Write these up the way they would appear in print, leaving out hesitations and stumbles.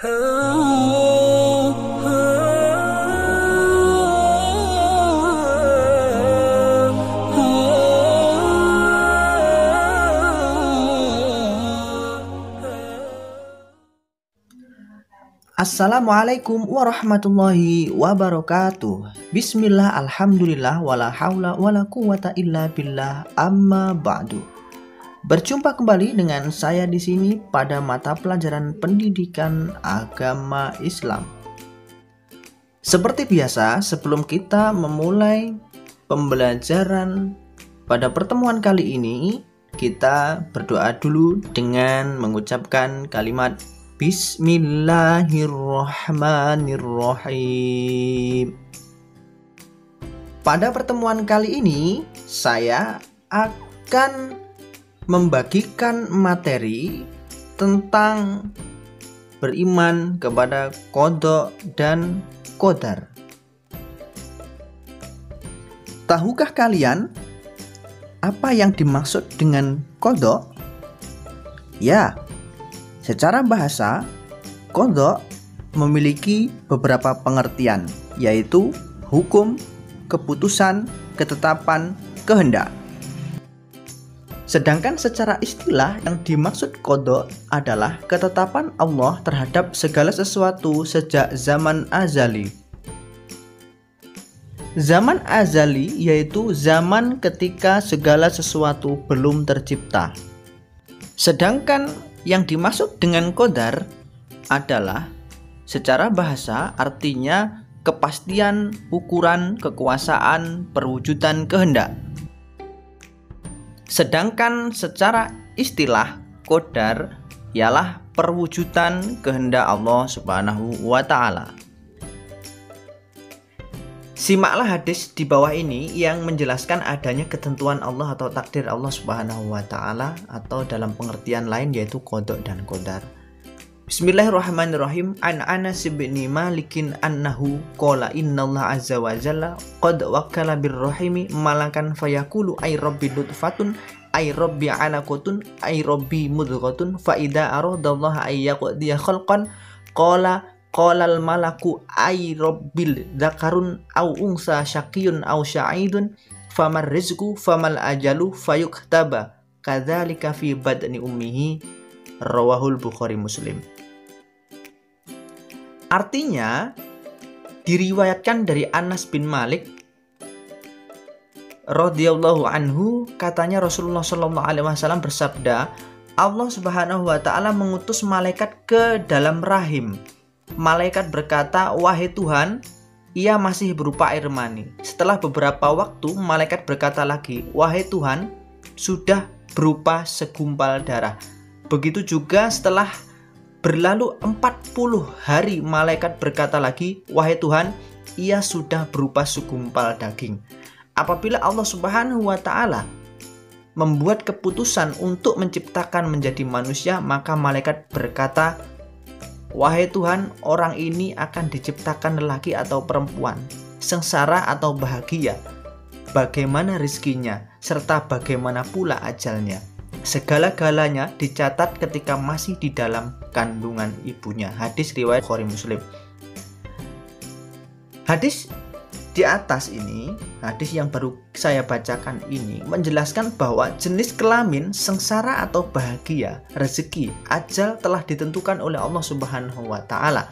Assalamualaikum warahmatullahi wabarakatuh. Bismillah, alhamdulillah, wala haula wala quwata illa billah, amma ba'du. Berjumpa kembali dengan saya di sini pada mata pelajaran pendidikan agama Islam. Seperti biasa, sebelum kita memulai pembelajaran pada pertemuan kali ini, kita berdoa dulu dengan mengucapkan kalimat Bismillahirrahmanirrahim. Pada pertemuan kali ini, saya akan membagikan materi tentang beriman kepada qada dan qadar. Tahukah kalian apa yang dimaksud dengan qada? Ya, secara bahasa, qada memiliki beberapa pengertian, yaitu hukum, keputusan, ketetapan, kehendak. Sedangkan secara istilah yang dimaksud qada adalah ketetapan Allah terhadap segala sesuatu sejak zaman azali. Zaman azali yaitu zaman ketika segala sesuatu belum tercipta. Sedangkan yang dimaksud dengan qadar adalah secara bahasa artinya kepastian, ukuran, kekuasaan, perwujudan kehendak. Sedangkan secara istilah qadar ialah perwujudan kehendak Allah Subhanahu wa taala. Simaklah hadis di bawah ini yang menjelaskan adanya ketentuan Allah atau takdir Allah Subhanahu wa taala, atau dalam pengertian lain yaitu qada dan qadar. Bismillahirrahmanirrahim. An Anas bin Malikin annahu qala innallaha azza wa jalla qad wakkala birrahimi malakan fayaqulu ay rabbi nutfatun ay rabbi alaqatun ay rabbi mudghatun fa idza aradallaha ay yaqdiya khalqan qala al malaku ay rabbil dzakarun au unsa syaqiyun au sya'idun famar rizqu famal ajalu fayuktaba kadzalika fi badni ummihi, rawahul Bukhari Muslim. Artinya diriwayatkan dari Anas bin Malik radhiyallahu anhu, katanya Rasulullah sallallahu alaihi wasallam bersabda, Allah Subhanahu wa taala mengutus malaikat ke dalam rahim. Malaikat berkata, "Wahai Tuhan, ia masih berupa air mani." Setelah beberapa waktu, malaikat berkata lagi, "Wahai Tuhan, sudah berupa segumpal darah." Begitu juga setelah berlalu 40 hari, malaikat berkata lagi, "Wahai Tuhan, ia sudah berupa segumpal daging." Apabila Allah Subhanahu wa taala membuat keputusan untuk menciptakan menjadi manusia, maka malaikat berkata, "Wahai Tuhan, orang ini akan diciptakan lelaki atau perempuan, sengsara atau bahagia, bagaimana rizkinya, serta bagaimana pula ajalnya." Segala-galanya dicatat ketika masih di dalam kandungan ibunya. Hadis riwayat Bukhari Muslim. Hadis di atas ini, hadis yang baru saya bacakan ini menjelaskan bahwa jenis kelamin, sengsara atau bahagia, rezeki, ajal telah ditentukan oleh Allah Subhanahu wa taala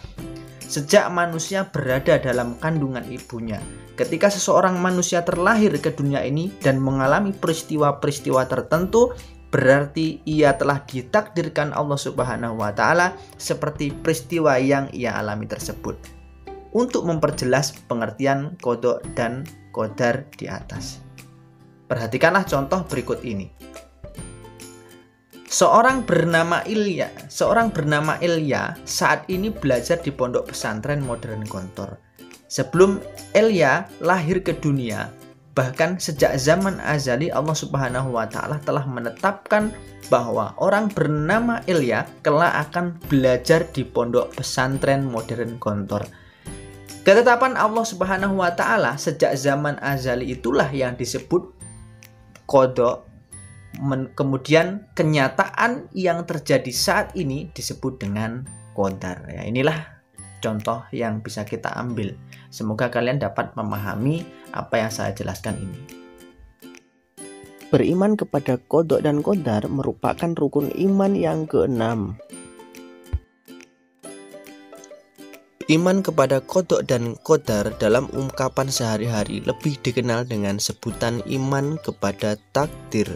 sejak manusia berada dalam kandungan ibunya. Ketika seseorang manusia terlahir ke dunia ini dan mengalami peristiwa-peristiwa tertentu, berarti ia telah ditakdirkan Allah Subhanahu wa taala seperti peristiwa yang ia alami tersebut. Untuk memperjelas pengertian qada dan qadar di atas, perhatikanlah contoh berikut ini. Seorang bernama Ilya saat ini belajar di pondok pesantren modern Gontor. Sebelum Ilya lahir ke dunia, bahkan sejak zaman azali, Allah Subhanahu wa taala telah menetapkan bahwa orang bernama Ilya kelak akan belajar di pondok pesantren modern Gontor. Ketetapan Allah Subhanahu wa taala sejak zaman azali itulah yang disebut qada. Kemudian kenyataan yang terjadi saat ini disebut dengan qadar. Ya, inilah contoh yang bisa kita ambil. Semoga kalian dapat memahami apa yang saya jelaskan ini. Beriman kepada qada dan qadar merupakan rukun iman yang keenam. Iman kepada qada dan qadar dalam ungkapan sehari-hari lebih dikenal dengan sebutan iman kepada takdir.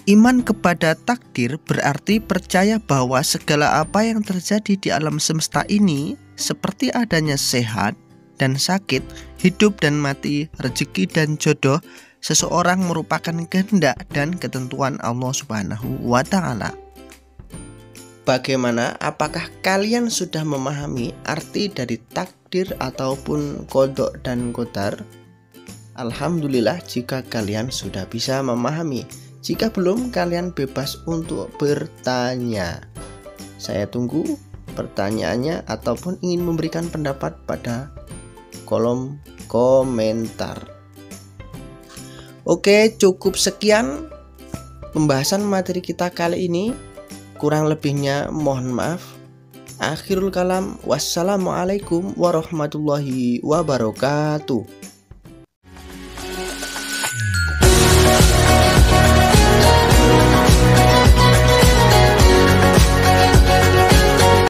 Iman kepada takdir berarti percaya bahwa segala apa yang terjadi di alam semesta ini, seperti adanya sehat dan sakit, hidup dan mati, rezeki dan jodoh, seseorang merupakan kehendak dan ketentuan Allah Subhanahu wa Ta'ala. Bagaimana? Apakah kalian sudah memahami arti dari takdir ataupun qada dan qadar? Alhamdulillah jika kalian sudah bisa memahami. Jika belum, kalian bebas untuk bertanya. Saya tunggu pertanyaannya ataupun ingin memberikan pendapat pada kolom komentar. Oke, cukup sekian pembahasan materi kita kali ini. Kurang lebihnya mohon maaf. Akhirul kalam, wassalamualaikum warahmatullahi wabarakatuh.